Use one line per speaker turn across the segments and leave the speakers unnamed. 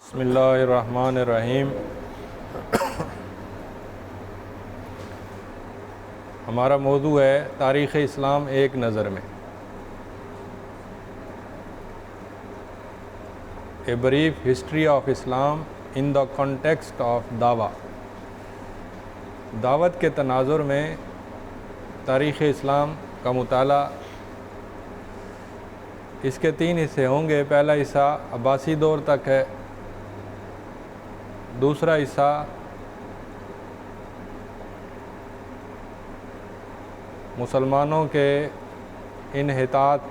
بسم اللہ الرحمن الرحیم۔ ہمارا موضوع ہے تاریخ اسلام ایک نظر میں۔ A brief history of Islam in the context of دعویٰ۔ دعوت کے تناظر میں تاریخ اسلام کا مطالعہ۔ اس کے 3 حصے ہوں گے۔ پہلا حصہ عباسی دور تک ہے، دوسرا حصہ مسلمانوں کے انحطاط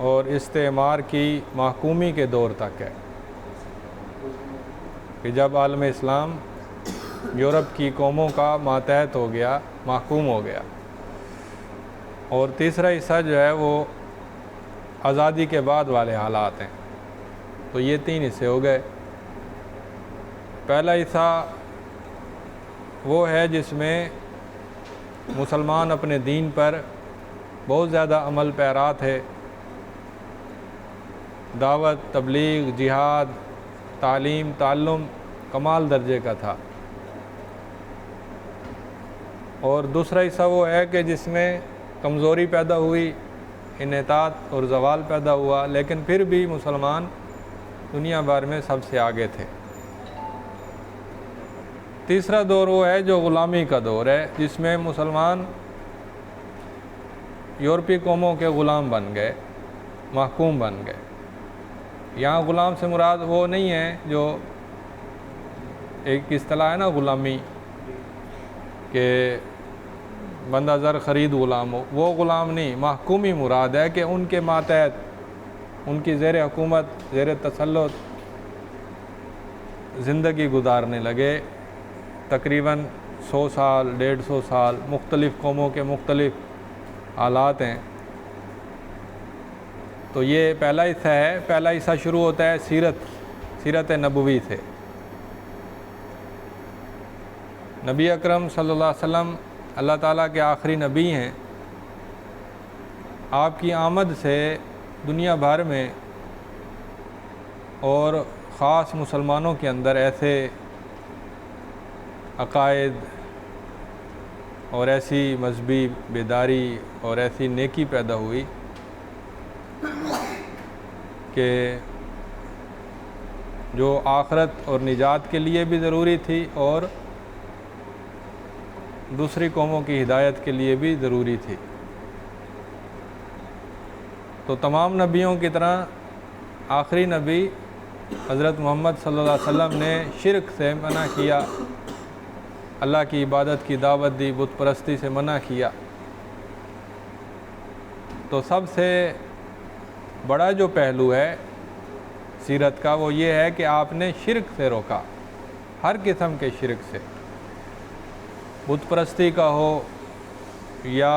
اور استعمار کی محکومی کے دور تک ہے کہ جب عالم اسلام یورپ کی قوموں کا ماتحت ہو گیا، محکوم ہو گیا۔ اور تیسرا حصہ جو ہے وہ آزادی کے بعد والے حالات ہیں۔ تو یہ 3 حصے ہو گئے۔ پہلا حصہ وہ ہے جس میں مسلمان اپنے دین پر بہت زیادہ عمل پیرا تھے۔ دعوت، تبلیغ، جہاد، تعلیم، تعلم کمال درجے کا تھا۔ اور دوسرا حصہ وہ ہے کہ جس میں کمزوری پیدا ہوئی، انحطاط اور زوال پیدا ہوا، لیکن پھر بھی مسلمان دنیا بھر میں سب سے آگے تھے۔ تیسرا دور وہ ہے جو غلامی کا دور ہے، جس میں مسلمان یورپی قوموں کے غلام بن گئے، محکوم بن گئے۔ یہاں غلام سے مراد وہ نہیں ہے جو ایک اصطلاح ہے نا غلامی، کہ بندہ زر خرید غلام ہو، وہ غلام نہیں، محکومی مراد ہے کہ ان کے ماتحت، ان کی زیر حکومت، زیر تسلط زندگی گزارنے لگے۔ تقریباً 100 سال، 150 سال، مختلف قوموں کے مختلف حالات ہیں۔ تو یہ پہلا حصہ ہے۔ پہلا حصہ شروع ہوتا ہے سیرت نبوی سے۔ نبی اکرم صلی اللہ علیہ وسلم اللہ تعالیٰ کے آخری نبی ہیں۔ آپ کی آمد سے دنیا بھر میں اور خاص مسلمانوں کے اندر ایسے عقائد اور ایسی مذہبی بیداری اور ایسی نیکی پیدا ہوئی کہ جو آخرت اور نجات کے لیے بھی ضروری تھی اور دوسری قوموں کی ہدایت کے لیے بھی ضروری تھی۔ تو تمام نبیوں کی طرح آخری نبی حضرت محمد صلی اللہ علیہ وسلم نے شرک سے منع کیا، اللہ کی عبادت کی دعوت دی، بت پرستی سے منع کیا۔ تو سب سے بڑا جو پہلو ہے سیرت کا وہ یہ ہے کہ آپ نے شرک سے روکا، ہر قسم کے شرک سے، بت پرستی کا ہو یا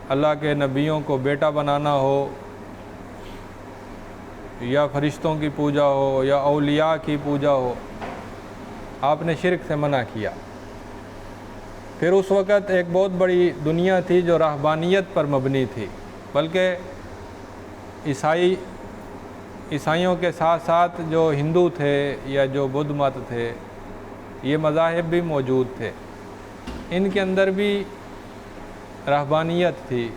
اللہ کے نبیوں کو بیٹا بنانا ہو یا فرشتوں کی پوجا ہو یا اولیاء کی پوجا ہو، آپ نے شرک سے منع کیا۔ پھر اس وقت ایک بہت بڑی دنیا تھی جو رہبانیت پر مبنی تھی، بلکہ عیسائیوں کے ساتھ ساتھ جو ہندو تھے یا جو بدھ مت تھے، یہ مذاہب بھی موجود تھے، ان کے اندر بھی رہبانیت تھی۔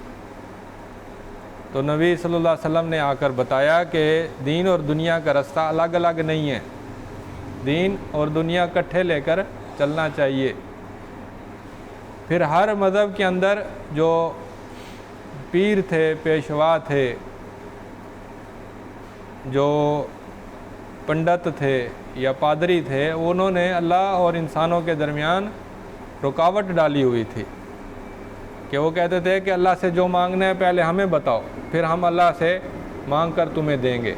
تو نبی صلی اللہ علیہ وسلم نے آ کر بتایا کہ دین اور دنیا کا رستہ الگ الگ نہیں ہے، دین اور دنیا اکٹھے لے کر چلنا چاہیے۔ پھر ہر مذہب کے اندر جو پیر تھے، پیشوا تھے، جو پنڈت تھے یا پادری تھے، انہوں نے اللہ اور انسانوں کے درمیان رکاوٹ ڈالی ہوئی تھی کہ وہ کہتے تھے کہ اللہ سے جو مانگنا ہے پہلے ہمیں بتاؤ، پھر ہم اللہ سے مانگ کر تمہیں دیں گے۔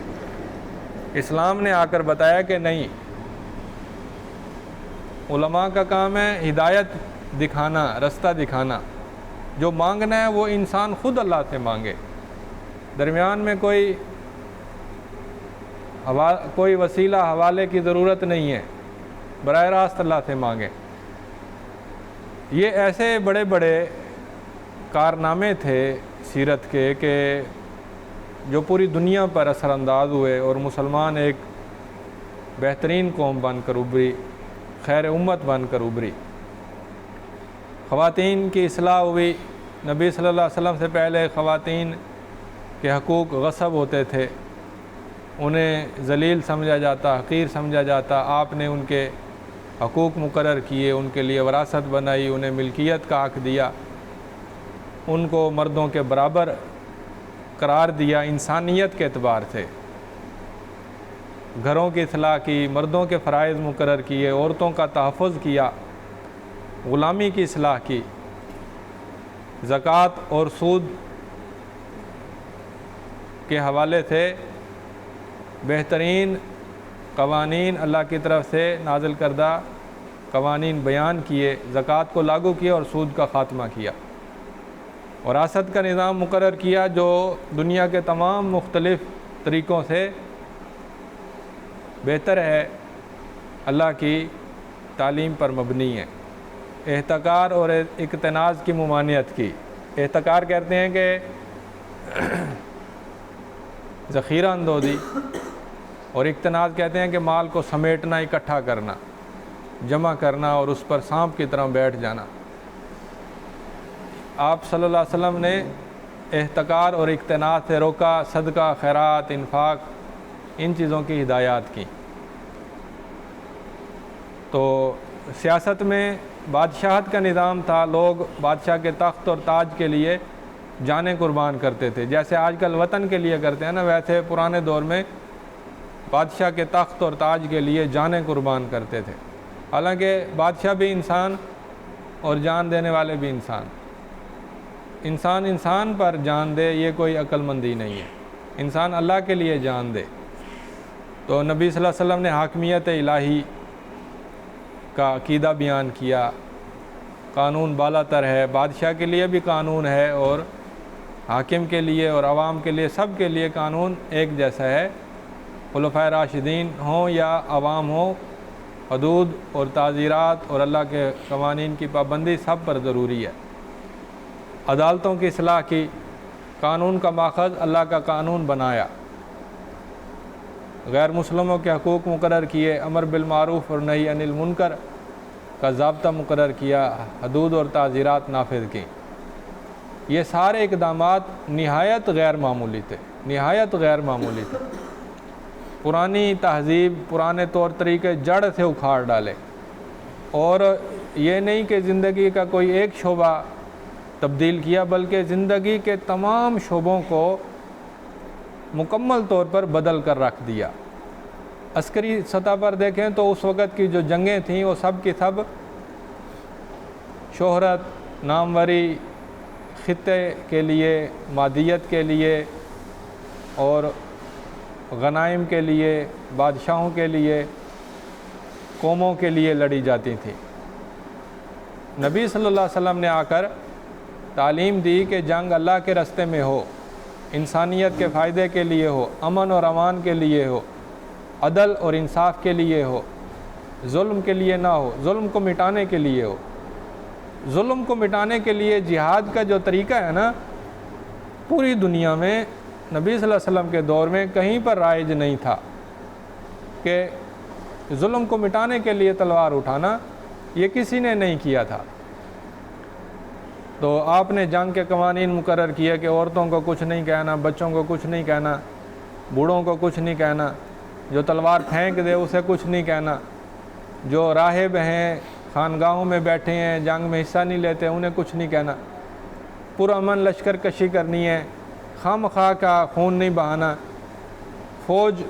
اسلام نے آ کر بتایا کہ نہیں، علماء کا کام ہے ہدایت دکھانا، رستہ دکھانا، جو مانگنا ہے وہ انسان خود اللہ سے مانگے، درمیان میں کوئی وسیلہ حوالے کی ضرورت نہیں ہے، براہ راست اللہ سے مانگے۔ یہ ایسے بڑے بڑے کارنامے تھے سیرت کے کہ جو پوری دنیا پر اثر انداز ہوئے اور مسلمان ایک بہترین قوم بن کر ابھری، خیر امت بن کر ابھری۔ خواتین کی اصلاح ہوئی۔ نبی صلی اللہ علیہ وسلم سے پہلے خواتین کے حقوق غصب ہوتے تھے، انہیں ذلیل سمجھا جاتا، حقیر سمجھا جاتا۔ آپ نے ان کے حقوق مقرر کیے، ان کے لیے وراثت بنائی، انہیں ملکیت کا حق دیا، ان کو مردوں کے برابر قرار دیا انسانیت کے اعتبار سے۔ گھروں کی اصلاح کی، مردوں کے فرائض مقرر کیے، عورتوں کا تحفظ کیا، غلامی کی اصلاح کی۔ زکوٰۃ اور سود کے حوالے سے بہترین قوانین اللہ کی طرف سے نازل کردہ قوانین بیان کیے، زکوٰۃ کو لاگو کیا اور سود کا خاتمہ کیا۔ وراثت کا نظام مقرر کیا جو دنیا کے تمام مختلف طریقوں سے بہتر ہے، اللہ کی تعلیم پر مبنی ہے۔ احتکار اور اقتناز کی ممانعت کی۔ احتکار کہتے ہیں کہ ذخیرہ اندوزی، اور اقتناز کہتے ہیں کہ مال کو سمیٹنا، اکٹھا کرنا، جمع کرنا اور اس پر سانپ کی طرح بیٹھ جانا۔ آپ صلی اللہ علیہ وسلم نے احتکار اور اقتناز سے روکا، صدقہ، خیرات، انفاق، ان چیزوں کی ہدایات کی۔ تو سیاست میں بادشاہت کا نظام تھا، لوگ بادشاہ کے تخت اور تاج کے لیے جانیں قربان کرتے تھے، جیسے آج کل وطن کے لیے کرتے ہیں نا، ویسے پرانے دور میں بادشاہ کے تخت اور تاج کے لیے جانیں قربان کرتے تھے۔ حالانکہ بادشاہ بھی انسان اور جان دینے والے بھی انسان۔ انسان انسان پر جان دے یہ کوئی عقل مندی نہیں ہے، انسان اللہ کے لیے جان دے۔ تو نبی صلی اللہ علیہ وسلم نے حاکمیت الہی کا عقیدہ بیان کیا، قانون بالا تر ہے، بادشاہ کے لیے بھی قانون ہے اور حاکم کے لیے اور عوام کے لیے، سب کے لیے قانون ایک جیسا ہے، خلفائے راشدین ہوں یا عوام ہوں، حدود اور تعزیرات اور اللہ کے قوانین کی پابندی سب پر ضروری ہے۔ عدالتوں کی اصلاح کی، قانون کا ماخذ اللہ کا قانون بنایا، غیر مسلموں کے حقوق مقرر کیے، امر بالمعروف اور نہی عن المنکر کا ضابطہ مقرر کیا، حدود اور تعزیرات نافذ کی۔ یہ سارے اقدامات نہایت غیر معمولی تھے، نہایت غیر معمولی تھے۔ پرانی تہذیب، پرانے طور طریقے جڑ سے اکھاڑ ڈالے، اور یہ نہیں کہ زندگی کا کوئی ایک شعبہ تبدیل کیا، بلکہ زندگی کے تمام شعبوں کو مکمل طور پر بدل کر رکھ دیا۔ عسکری سطح پر دیکھیں تو اس وقت کی جو جنگیں تھیں وہ سب کی سب شہرت، ناموری، خطے کے لیے، مادیت کے لیے اور غنائم کے لیے، بادشاہوں کے لیے، قوموں کے لیے لڑی جاتی تھیں۔ نبی صلی اللہ علیہ وسلم نے آ کر تعلیم دی کہ جنگ اللہ کے راستے میں ہو، انسانیت کے فائدے کے لیے ہو، امن اور امان کے لیے ہو، عدل اور انصاف کے لیے ہو، ظلم کے لیے نہ ہو، ظلم کو مٹانے کے لیے ہو۔ ظلم کو مٹانے کے لیے جہاد کا جو طریقہ ہے نا، پوری دنیا میں نبی صلی اللہ علیہ وسلم کے دور میں کہیں پر رائج نہیں تھا کہ ظلم کو مٹانے کے لیے تلوار اٹھانا، یہ کسی نے نہیں کیا تھا۔ تو آپ نے جنگ کے قوانین مقرر کیے کہ عورتوں کو کچھ نہیں کہنا، بچوں کو کچھ نہیں کہنا، بوڑھوں کو کچھ نہیں کہنا، جو تلوار پھینک دے اسے کچھ نہیں کہنا، جو راہب ہیں، خانگاہوں میں بیٹھے ہیں، جنگ میں حصہ نہیں لیتے، انہیں کچھ نہیں کہنا، پرامن لشکر کشی کرنی ہے، خام خواہ کا خون نہیں بہانا۔ فوج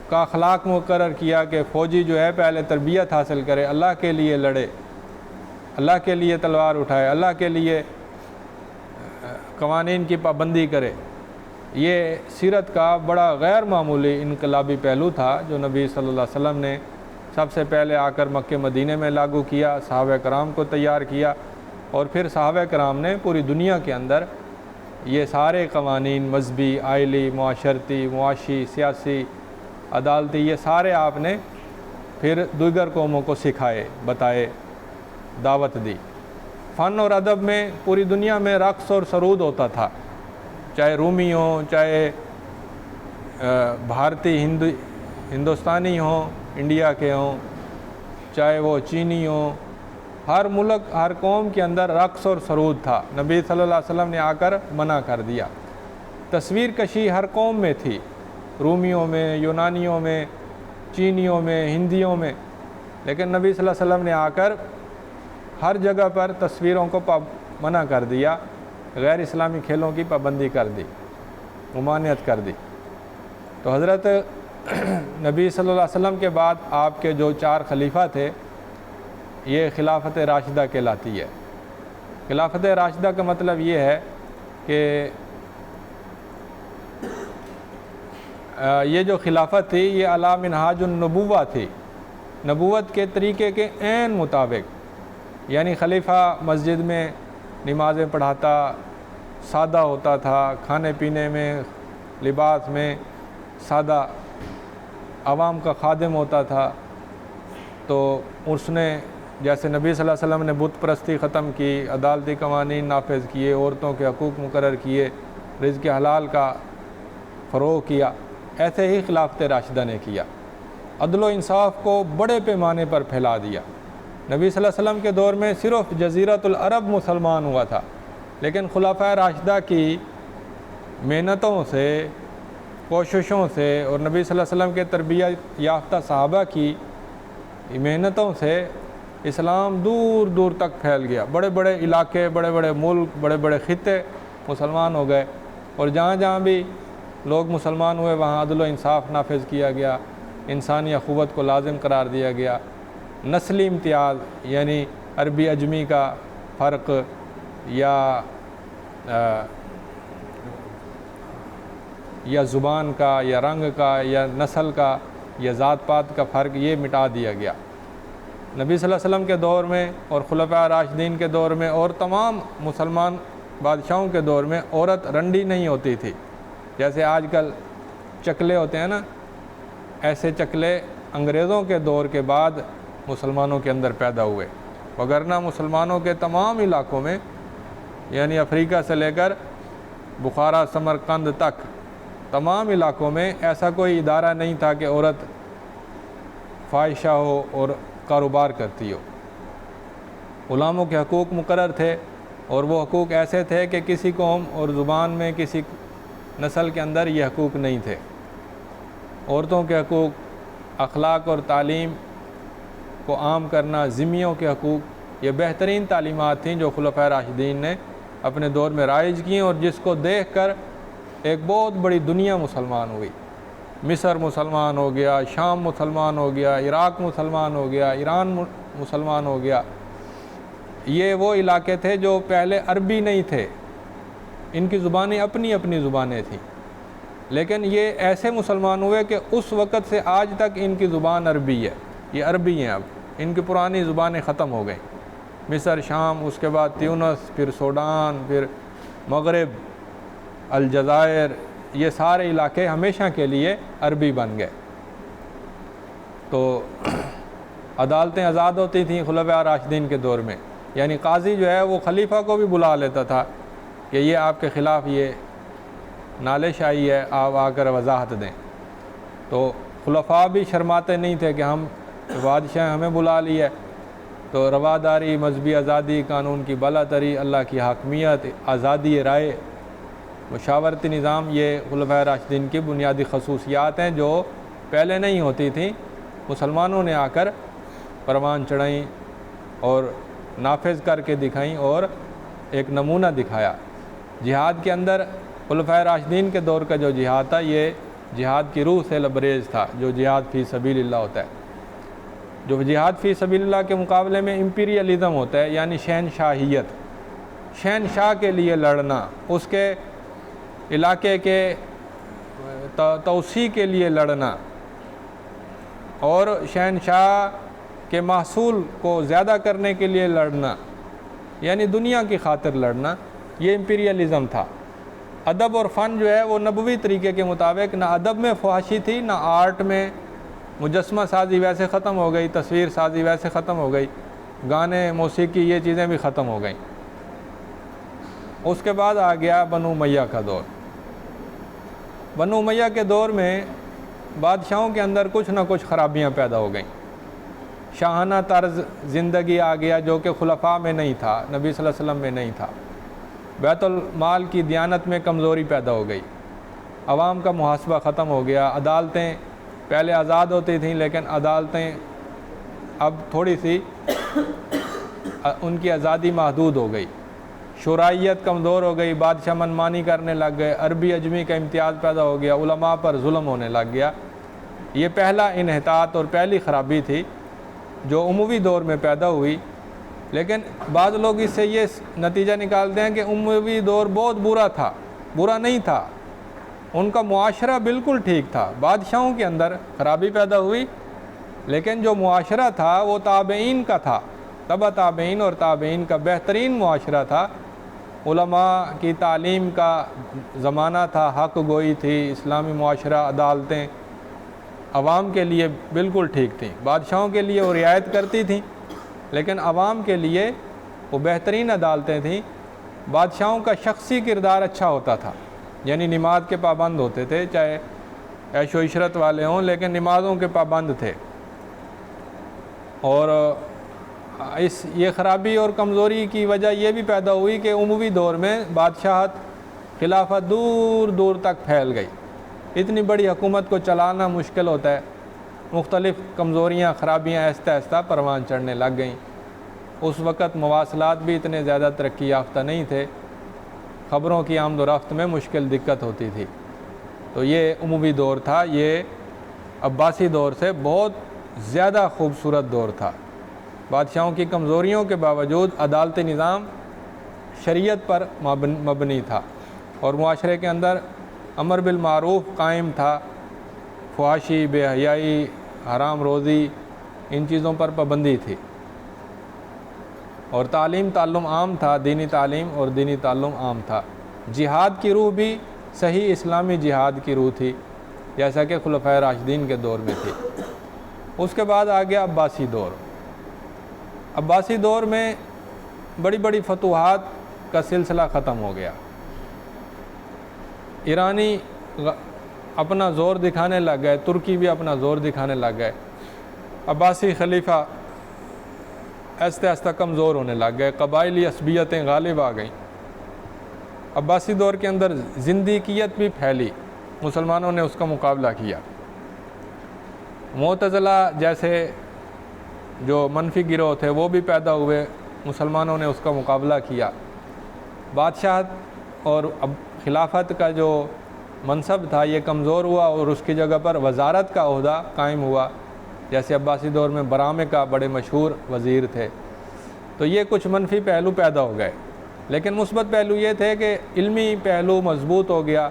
کا اخلاق مقرر کیا کہ فوجی جو ہے پہلے تربیت حاصل کرے، اللہ کے لیے لڑے، اللہ کے لیے تلوار اٹھائے، اللہ کے لیے قوانین کی پابندی کرے۔ یہ سیرت کا بڑا غیر معمولی انقلابی پہلو تھا جو نبی صلی اللہ علیہ وسلم نے سب سے پہلے آ کر مکہ مدینہ میں لاگو کیا، صحابہ کرام کو تیار کیا، اور پھر صحابہ کرام نے پوری دنیا کے اندر یہ سارے قوانین، مذہبی، آئلی، معاشرتی، معاشی، سیاسی، عدالتی، یہ سارے آپ نے پھر دیگر قوموں کو سکھائے، بتائے، دعوت دی۔ فن اور ادب میں پوری دنیا میں رقص اور سرود ہوتا تھا، چاہے رومی ہوں، چاہے بھارتی ہندوستانی ہوں، انڈیا کے ہوں، چاہے وہ چینی ہوں، ہر ملک ہر قوم کے اندر رقص اور سرود تھا۔ نبی صلی اللہ علیہ وسلم نے آ کر منع کر دیا۔ تصویر کشی ہر قوم میں تھی، رومیوں میں، یونانیوں میں، چینیوں میں، ہندیوں میں، لیکن نبی صلی اللہ علیہ وسلم نے آ کر ہر جگہ پر تصویروں کو منع کر دیا، غیر اسلامی کھیلوں کی پابندی کر دی، ممانعت کر دی۔ تو حضرت نبی صلی اللہ علیہ وسلم کے بعد آپ کے جو 4 خلیفہ تھے، یہ خلافت راشدہ کہلاتی ہے۔ خلافت راشدہ کا مطلب یہ ہے کہ یہ جو خلافت تھی یہ علی منہاج النبوہ تھی، نبوت کے طریقے کے عین مطابق، یعنی خلیفہ مسجد میں نمازیں پڑھاتا، سادہ ہوتا تھا، کھانے پینے میں، لباس میں سادہ، عوام کا خادم ہوتا تھا۔ تو اس نے جیسے نبی صلی اللہ علیہ وسلم نے بت پرستی ختم کی، عدالتی قوانین نافذ کیے، عورتوں کے حقوق مقرر کیے، رزق حلال کا فروغ کیا، ایسے ہی خلافت راشدہ نے کیا۔ عدل و انصاف کو بڑے پیمانے پر پھیلا دیا۔ نبی صلی اللہ علیہ وسلم کے دور میں صرف جزیرۃ العرب مسلمان ہوا تھا، لیکن خلفائے راشدہ کی محنتوں سے، کوششوں سے، اور نبی صلی اللہ علیہ وسلم کے تربیت یافتہ صحابہ کی محنتوں سے اسلام دور دور تک پھیل گیا۔ بڑے بڑے علاقے، بڑے بڑے ملک، بڑے بڑے خطے مسلمان ہو گئے، اور جہاں جہاں بھی لوگ مسلمان ہوئے وہاں عدل و انصاف نافذ کیا گیا، انسانی اخوت کو لازم قرار دیا گیا۔ نسلی امتیاز یعنی عربی عجمی کا فرق یا زبان کا یا رنگ کا یا نسل کا یا ذات پات کا فرق، یہ مٹا دیا گیا۔ نبی صلی اللہ علیہ وسلم کے دور میں اور خلفاء راشدین کے دور میں اور تمام مسلمان بادشاہوں کے دور میں عورت رنڈی نہیں ہوتی تھی۔ جیسے آج کل چکلے ہوتے ہیں نا، ایسے چکلے انگریزوں کے دور کے بعد مسلمانوں کے اندر پیدا ہوئے، وگرنہ مسلمانوں کے تمام علاقوں میں، یعنی افریقہ سے لے کر بخارا سمرقند تک تمام علاقوں میں ایسا کوئی ادارہ نہیں تھا کہ عورت فاحشہ ہو اور کاروبار کرتی ہو۔ غلاموں کے حقوق مقرر تھے، اور وہ حقوق ایسے تھے کہ کسی قوم اور زبان میں، کسی نسل کے اندر یہ حقوق نہیں تھے۔ عورتوں کے حقوق، اخلاق اور تعلیم کو عام کرنا، ذمیوں کے حقوق، یہ بہترین تعلیمات تھیں جو خلفائے راشدین نے اپنے دور میں رائج کیں، اور جس کو دیکھ کر ایک بہت بڑی دنیا مسلمان ہوئی۔ مصر مسلمان ہو گیا، شام مسلمان ہو گیا، عراق مسلمان ہو گیا، ایران مسلمان ہو گیا۔ یہ وہ علاقے تھے جو پہلے عربی نہیں تھے، ان کی زبانیں اپنی اپنی زبانیں تھیں، لیکن یہ ایسے مسلمان ہوئے کہ اس وقت سے آج تک ان کی زبان عربی ہے، یہ عربی ہیں۔ اب ان کی پرانی زبانیں ختم ہو گئیں، مصر، شام، اس کے بعد تیونس، پھر سوڈان، پھر مغرب، الجزائر، یہ سارے علاقے ہمیشہ کے لیے عربی بن گئے۔ تو عدالتیں آزاد ہوتی تھیں خلفاء راشدین کے دور میں، یعنی قاضی جو ہے وہ خلیفہ کو بھی بلا لیتا تھا کہ یہ آپ کے خلاف یہ نالش آئی ہے، آپ آ کر وضاحت دیں۔ تو خلفاء بھی شرماتے نہیں تھے کہ ہم بادشاہ ہمیں بلا لی ہے۔ تو رواداری، مذہبی آزادی، قانون کی بالاتری، اللہ کی حاکمیت، آزادی رائے، مشاورتی نظام، یہ خلفائے راشدین کی بنیادی خصوصیات ہیں جو پہلے نہیں ہوتی تھیں۔ مسلمانوں نے آ کر پروان چڑھائیں اور نافذ کر کے دکھائیں اور ایک نمونہ دکھایا۔ جہاد کے اندر خلفائے راشدین کے دور کا جو جہاد تھا، یہ جہاد کی روح سے لبریز تھا، جو جہاد فی سبیل اللہ ہوتا ہے۔ جو جہاد فی سبیل اللہ کے مقابلے میں امپیریلزم ہوتا ہے، یعنی شہنشاہیت، شہنشاہ کے لیے لڑنا، اس کے علاقے کے توسیع کے لیے لڑنا، اور شہنشاہ کے محصول کو زیادہ کرنے کے لیے لڑنا، یعنی دنیا کی خاطر لڑنا، یہ امپیریلزم تھا۔ ادب اور فن جو ہے وہ نبوی طریقے کے مطابق، نہ ادب میں فحاشی تھی، نہ آرٹ میں، مجسمہ سازی ویسے ختم ہو گئی، تصویر سازی ویسے ختم ہو گئی، گانے، موسیقی، یہ چیزیں بھی ختم ہو گئیں۔ اس کے بعد آ گیا بنو امیہ کا دور۔ بنو امیہ کے دور میں بادشاہوں کے اندر کچھ نہ کچھ خرابیاں پیدا ہو گئیں، شاہانہ طرز زندگی آ گیا جو کہ خلفاء میں نہیں تھا، نبی صلی اللہ علیہ وسلم میں نہیں تھا، بیت المال کی دیانت میں کمزوری پیدا ہو گئی، عوام کا محاسبہ ختم ہو گیا، عدالتیں پہلے آزاد ہوتی تھیں لیکن عدالتیں اب تھوڑی سی ان کی آزادی محدود ہو گئی، شرائعیت کمزور ہو گئی، بادشاہ منمانی کرنے لگ گئے، عربی عجمی کا امتیاز پیدا ہو گیا، علماء پر ظلم ہونے لگ گیا۔ یہ پہلا انحطاط اور پہلی خرابی تھی جو اموی دور میں پیدا ہوئی، لیکن بعض لوگ اس سے یہ نتیجہ نکالتے ہیں کہ اموی دور بہت برا تھا، برا نہیں تھا، ان کا معاشرہ بالکل ٹھیک تھا، بادشاہوں کے اندر خرابی پیدا ہوئی لیکن جو معاشرہ تھا وہ تابعین کا تھا، تبع تابعین اور تابعین کا بہترین معاشرہ تھا، علماء کی تعلیم کا زمانہ تھا، حق گوئی تھی، اسلامی معاشرہ، عدالتیں عوام کے لیے بالکل ٹھیک تھیں، بادشاہوں کے لیے وہ رعایت کرتی تھیں لیکن عوام کے لیے وہ بہترین عدالتیں تھیں۔ بادشاہوں کا شخصی کردار اچھا ہوتا تھا، یعنی نماز کے پابند ہوتے تھے، چاہے عیش و عشرت والے ہوں لیکن نمازوں کے پابند تھے۔ اور یہ خرابی اور کمزوری کی وجہ یہ بھی پیدا ہوئی کہ اموی دور میں بادشاہت خلافت دور دور تک پھیل گئی، اتنی بڑی حکومت کو چلانا مشکل ہوتا ہے، مختلف کمزوریاں خرابیاں آہستہ آہستہ پروان چڑھنے لگ گئیں۔ اس وقت مواصلات بھی اتنے زیادہ ترقی یافتہ نہیں تھے، خبروں کی آمد و رفت میں مشکل دقت ہوتی تھی، تو یہ اموی دور تھا، یہ عباسی دور سے بہت زیادہ خوبصورت دور تھا۔ بادشاہوں کی کمزوریوں کے باوجود عدالتی نظام شریعت پر مبنی تھا اور معاشرے کے اندر امر بالمعروف قائم تھا، فحاشی، بے حیائی، حرام روزی، ان چیزوں پر پابندی تھی، اور تعلیم عام تھا، دینی تعلیم اور دینی تعلم عام تھا۔ جہاد کی روح بھی صحیح اسلامی جہاد کی روح تھی جیسا کہ خلفائے راشدین کے دور میں تھی۔ اس کے بعد آ گیا عباسی دور۔ عباسی دور میں بڑی بڑی فتوحات کا سلسلہ ختم ہو گیا، ایرانی اپنا زور دکھانے لگ گئے، ترکی بھی اپنا زور دکھانے لگ گئے، عباسی خلیفہ آہستہ آہستہ کمزور ہونے لگ گئے، قبائلی عصبیتیں غالب آ گئیں۔ عباسی دور کے اندر زندیقیت بھی پھیلی، مسلمانوں نے اس کا مقابلہ کیا، معتزلہ جیسے جو منفی گروہ تھے وہ بھی پیدا ہوئے، مسلمانوں نے اس کا مقابلہ کیا۔ بادشاہت اور خلافت کا جو منصب تھا یہ کمزور ہوا اور اس کی جگہ پر وزارت کا عہدہ قائم ہوا، جیسے عباسی دور میں برامے کا بڑے مشہور وزیر تھے۔ تو یہ کچھ منفی پہلو پیدا ہو گئے، لیکن مثبت پہلو یہ تھے کہ علمی پہلو مضبوط ہو گیا،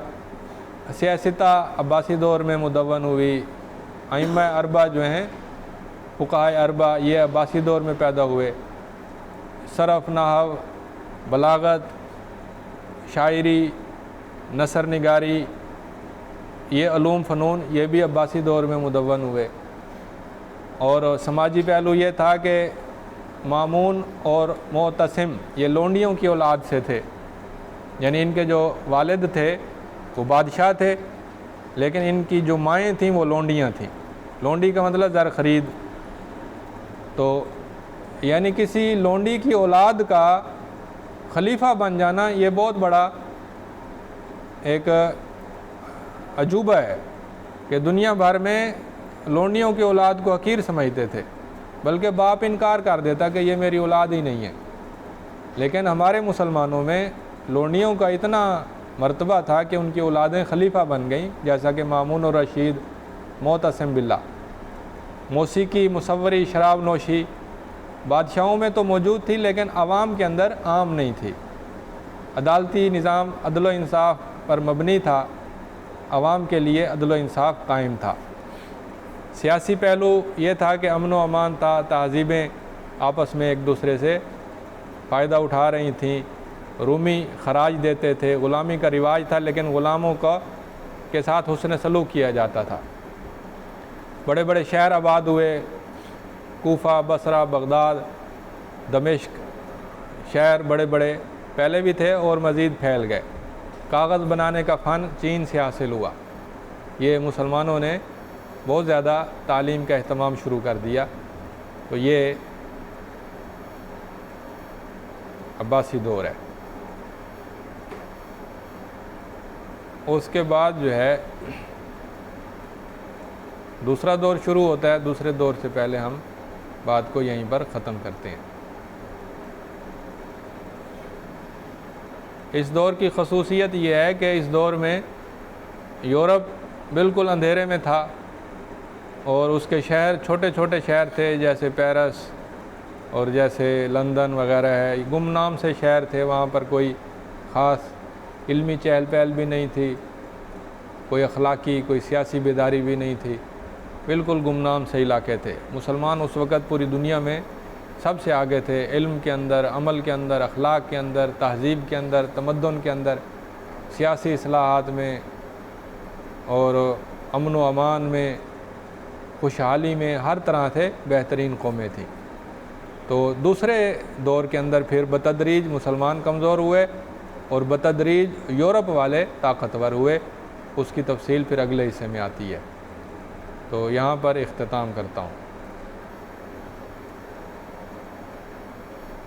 سیاستہ عباسی دور میں مدون ہوئی، ائمہ اربعہ جو ہیں فقہائے اربعہ یہ عباسی دور میں پیدا ہوئے، صرف، نحو، بلاغت، شاعری، نثر نگاری، یہ علوم فنون یہ بھی عباسی دور میں مدون ہوئے۔ اور سماجی پہلو یہ تھا کہ مامون اور معتصم یہ لونڈیوں کی اولاد سے تھے، یعنی ان کے جو والد تھے وہ بادشاہ تھے لیکن ان کی جو مائیں تھیں وہ لونڈیاں تھیں۔ لونڈی کا مطلب زر خرید، تو یعنی کسی لونڈی کی اولاد کا خلیفہ بن جانا یہ بہت بڑا ایک عجوبہ ہے کہ دنیا بھر میں لونڈیوں کی اولاد کو حقیر سمجھتے تھے، بلکہ باپ انکار کر دیتا کہ یہ میری اولاد ہی نہیں ہے، لیکن ہمارے مسلمانوں میں لونڈیوں کا اتنا مرتبہ تھا کہ ان کی اولادیں خلیفہ بن گئیں، جیسا کہ مامون اور رشید، معتصم باللہ۔ موسیقی، مصوری، شراب نوشی بادشاہوں میں تو موجود تھی لیکن عوام کے اندر عام نہیں تھی۔ عدالتی نظام عدل و انصاف پر مبنی تھا، عوام کے لیے عدل و انصاف قائم تھا۔ سیاسی پہلو یہ تھا کہ امن و امان تھا، تہذیبیں آپس میں ایک دوسرے سے فائدہ اٹھا رہی تھیں، رومی خراج دیتے تھے، غلامی کا رواج تھا لیکن غلاموں کے ساتھ حسن سلوک کیا جاتا تھا۔ بڑے بڑے شہر آباد ہوئے، کوفہ، بصرہ، بغداد، دمشق، شہر بڑے بڑے پہلے بھی تھے اور مزید پھیل گئے۔ کاغذ بنانے کا فن چین سے حاصل ہوا، یہ مسلمانوں نے بہت زیادہ تعلیم کا اہتمام شروع کر دیا. تو یہ عباسی دور ہے. اس کے بعد جو ہے دوسرا دور شروع ہوتا ہے. دوسرے دور سے پہلے ہم بات کو یہیں پر ختم کرتے ہیں. اس دور کی خصوصیت یہ ہے کہ اس دور میں یورپ بالکل اندھیرے میں تھا اور اس کے شہر چھوٹے چھوٹے شہر تھے, جیسے پیرس اور جیسے لندن وغیرہ ہے, گمنام سے شہر تھے. وہاں پر کوئی خاص علمی چہل پہل بھی نہیں تھی, کوئی اخلاقی کوئی سیاسی بیداری بھی نہیں تھی, بالکل گمنام سے علاقے تھے. مسلمان اس وقت پوری دنیا میں سب سے آگے تھے, علم کے اندر, عمل کے اندر, اخلاق کے اندر, تہذیب کے اندر, تمدن کے اندر, سیاسی اصلاحات میں اور امن و امان میں, خوشحالی میں, ہر طرح سے بہترین قومیں تھیں. تو دوسرے دور کے اندر پھر بتدریج مسلمان کمزور ہوئے اور بتدریج یورپ والے طاقتور ہوئے. اس کی تفصیل پھر اگلے حصے میں آتی ہے. تو یہاں پر اختتام کرتا ہوں.